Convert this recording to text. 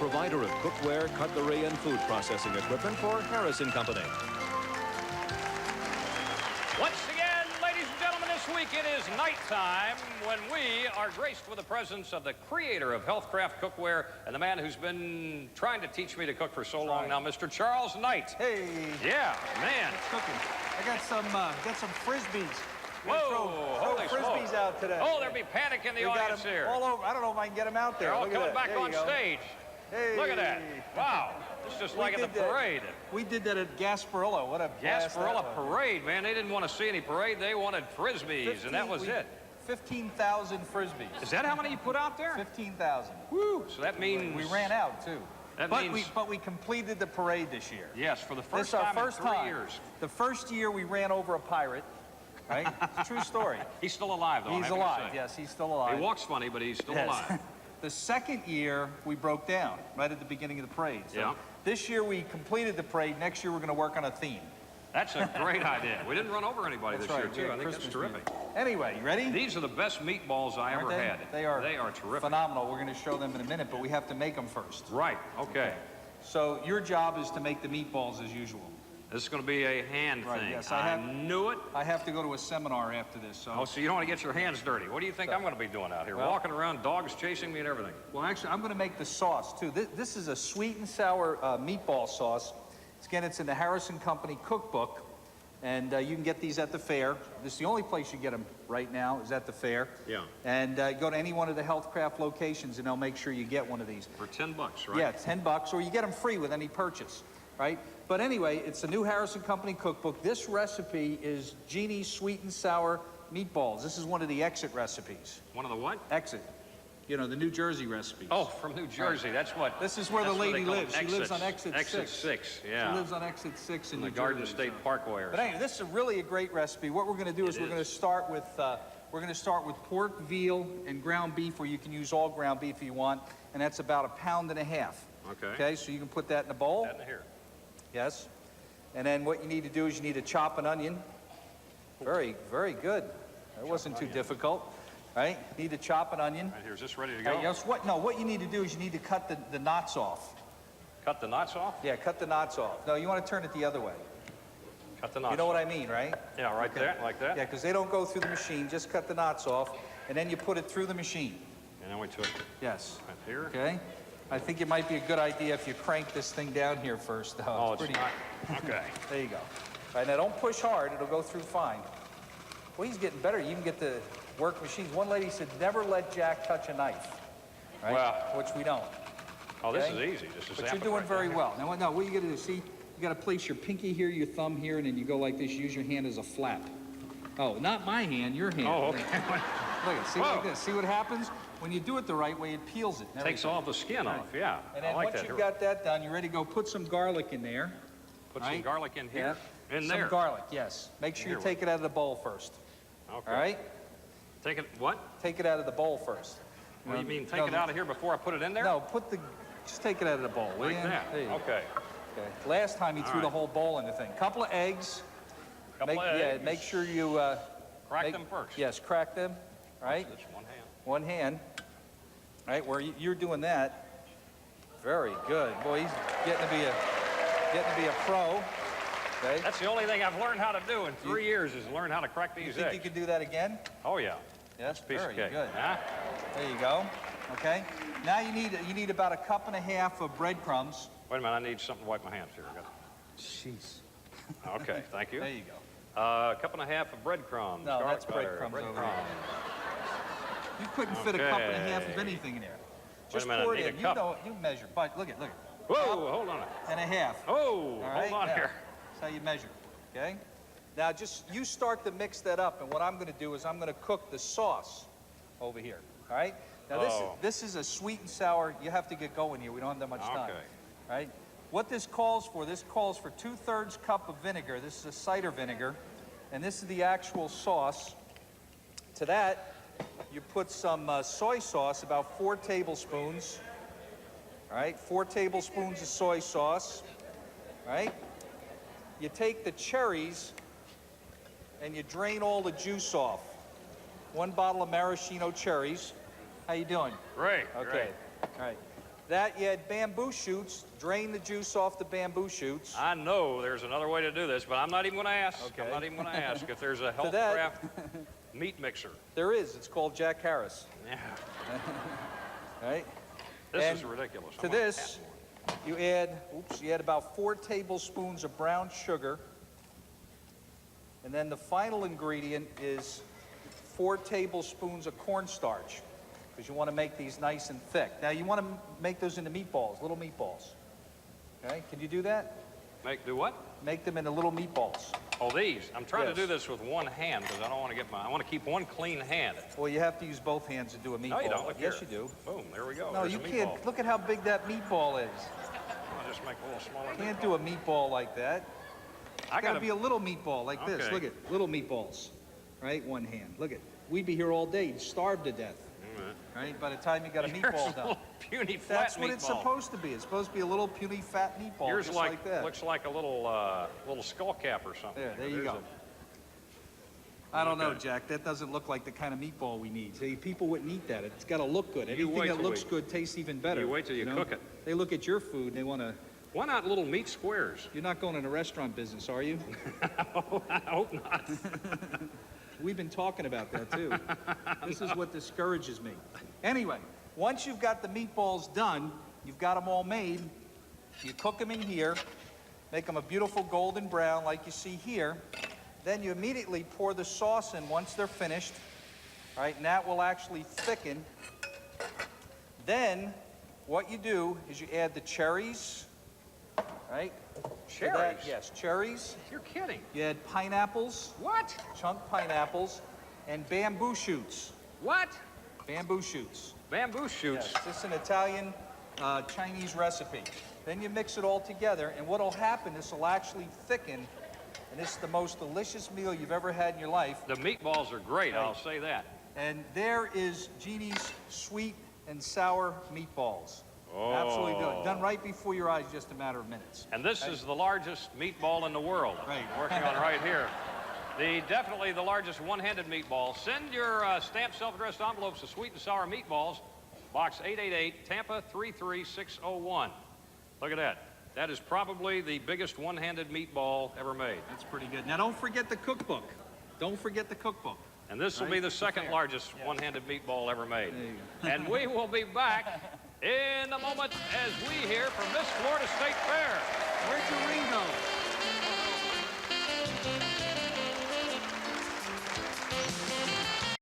provider of cookware, cutlery, and food processing equipment for Harrison Company. Once again, ladies and gentlemen, this week it is nighttime when we are graced with the presence of the creator of Healthcraft Cookware and the man who's been trying to teach me to cook for so long now, Mr. Charles Knight. Hey. Yeah, man. Cooking. I got some frisbees. Whoa, throw holy frisbees smoke. out today. Oh, there'll be panic in the audience here. All over. I don't know if I can get them out there. They're all Look at coming that. back There on you go. stage. Hey. Look at that. Wow. It's just like in the parade. We did that at Gasparilla. What a blast that Gasparilla was. parade, man. They didn't want to see any parade. They wanted frisbees, and that was it. 15,000 frisbees. Is that how many you put out there? 15,000. Woo. So that means... We ran out, too. But we completed the parade this year. Yes, for the first This is our time first in 3 time. years. The first year we ran over a pirate, right? It's a true story. He's still alive, though. He's alive, yes, he's still alive. He walks funny, but he's still alive. The second year, we broke down right at the beginning of the parade. So yeah. This year, we completed the parade. Next year, we're going to work on a theme. That's a great idea. We didn't run over anybody That's this year, right. too. Yeah, I think that's terrific. Anyway, you ready? These are the best meatballs I ever had. They are terrific. Phenomenal. We're going to show them in a minute, but we have to make them first. Right, okay. So your job is to make the meatballs as usual. This is going to be a hand thing. Yes, I knew it. I have to go to a seminar after this. So. Oh, so you don't want to get your hands dirty. What do you think I'm going to be doing out here? Walking around, dogs chasing me and everything. Well, actually, I'm going to make the sauce, too. This is a sweet and sour meatball sauce. Again, it's in the Harrison Company cookbook, and you can get these at the fair. This is the only place you get them right now, is at the fair. Yeah. And go to any one of the Healthcraft locations, and they'll make sure you get one of these. For $10, right? Yeah, $10, or you get them free with any purchase, right? But anyway, it's a new Harrison Company cookbook. This recipe is Jeannie's sweet and sour meatballs. This is one of the exit recipes. One of the what? Exit. You know, the New Jersey recipes. Oh, from New Jersey. Right. That's what. This is where the lady lives. She lives on exit 6. Exit 6, yeah. She lives on exit 6 in the New Garden Jersey, State Parkway. But anyway, this is really a great recipe. What we're going to do is we're going to start with pork, veal, and ground beef, or you can use all ground beef if you want, and that's about 1.5 pounds. Okay. Okay, so you can put that in a bowl. That in here. Yes. And then what you need to do is you need to chop an onion. Very, very good. That wasn't too difficult. Right? You need to chop an onion. Right here. Is this ready to go? Yes. What you need to do is you need to cut the knots off. Cut the knots off? Yeah, cut the knots off. No, you want to turn it the other way. Cut the knots off. You know what I mean, right? Yeah, right there, like that? Yeah, because they don't go through the machine. Just cut the knots off, and then you put it through the machine. And then we took it. Yes. Right here. Okay. I think it might be a good idea if you crank this thing down here first, though. Oh, it's not. Okay. There you go. All right, now don't push hard. It'll go through fine. Well, he's getting better. You can get the work machines. One lady said, never let Jack touch a knife. Right? Well. Which we don't. Oh, this is easy. This is. But you're doing very well. Now, what you got to do, see, you got to place your pinky here, your thumb here, and then you go like this. Use your hand as a flap. Oh, not my hand, your hand. Oh, okay. Look at, see like this. See what happens? When you do it the right way, it peels it. Takes all the skin off, yeah. And then once you've got that done, you're ready to go put some garlic in there. Put some garlic in here? Yeah. In there? Some garlic, yes. Make sure you take it out of the bowl first. Okay. All right? Take it, what? Take it out of the bowl first. What do you mean, take it out of here before I put it in there? No, just take it out of the bowl. Like that? Okay. Okay. Last time he threw the whole bowl in the thing. Couple of eggs. Yeah, make sure you... crack them first. Yes, crack them. Right? That's one hand. One hand. Right, where you're doing that. Very good. Boy, he's getting to be a pro. Okay. That's the only thing I've learned how to do in 3 years is learn how to crack these eggs. You think you could do that again? Oh, yeah. Yes, piece very of cake. good. Huh? There you go. Okay. Now you need about 1.5 cups of breadcrumbs. Wait a minute, I need something to wipe my hands here. Jeez. Okay, thank you. There you go. 1.5 cups of breadcrumbs. No, garlic that's butter, breadcrumbs over here. You couldn't fit 1.5 cups of anything in there. Just minute, pour I it need in. a You cup. know, you measure. But look at. Whoa, hold on. 1.5. Oh, All right, hold on now, here. That's how you measure. Okay. Now you start to mix that up, and what I'm going to do is I'm going to cook the sauce over here. All right. Now this is a sweet and sour. You have to get going here. We don't have that much time. Okay. All right. What this calls for 2/3 cup of vinegar. This is a cider vinegar, and this is the actual sauce. To that, you put some soy sauce, about 4 tablespoons. All right, 4 tablespoons of soy sauce. All right. You take the cherries and you drain all the juice off. 1 bottle of maraschino cherries. How you doing? Great. Okay. Great. All right. That you add bamboo shoots, drain the juice off the bamboo shoots. I know there's another way to do this, but I'm not even going to ask. Okay. I'm not even going to ask if there's a that- Healthcraft meat mixer. There is. It's called Jack Harris. Yeah. Right? This And is ridiculous. To this, you add about 4 tablespoons of brown sugar. And then the final ingredient is 4 tablespoons of cornstarch, because you want to make these nice and thick. Now, you want to make those into meatballs, little meatballs. Okay? Can you do that? Do what? Make them into little meatballs. Oh, these. I'm trying Yes. to do this with one hand because I don't want to I want to keep one clean hand. Well, you have to use both hands to do a meatball. No, you don't. Look Yes, here. you do. Boom, there we go. No, There's you a can't. meatball. Look at how big that meatball is. I'll just make a little smaller. You can't do a meatball like that. I It's got to gotta be a little meatball like this. Okay. Look at little meatballs, right? One hand. Look at. We'd be here all day, starved to death, right? By the time you got a Here's meatball a done. little puny flat That's what meatball. it's supposed to be. It's supposed to be a little puny fat meatball, Yours just like that. looks like a little skull cap or something. There you There's go. I don't know, Jack. That doesn't look like the kind of meatball we need. See, people wouldn't eat that. It's got to look good. You Anything wait that till looks we- good tastes even better. You wait till you know? cook it. They look at your food and they want to. Why not little meat squares? You're not going in a restaurant business, are you? I hope not. We've been talking about that too. This is what discourages me. Anyway, once you've got the meatballs done, you've got them all made, you cook them in here, make them a beautiful golden brown like you see here. Then you immediately pour the sauce in once they're finished. All right, and that will actually thicken. Then what you do is you add the cherries, right? To that, Cherries? yes, cherries. You're kidding. You add pineapples, What? chunk pineapples, and bamboo shoots. What? Bamboo shoots. Bamboo shoots. Yes, this is an Italian Chinese recipe. Then you mix it all together, and what'll happen, this will actually thicken, and this is the most delicious meal you've ever had in your life. The meatballs are great, I'll say that. And there is Jeannie's sweet and sour meatballs. Oh. Absolutely done right before your eyes, just a matter of minutes. And this is the largest meatball in the world. Right. Working on right here. Definitely the largest one-handed meatball. Send your stamped self-addressed envelopes to Sweet and Sour Meatballs, Box 888, Tampa 33601. Look at that. That is probably the biggest one-handed meatball ever made. That's pretty good. Now, don't forget the cookbook. Don't forget the cookbook. And this will be the second largest one-handed meatball ever made. There you go. And we will be back in a moment as we hear from Miss Florida State Fair. Where'd your ring go?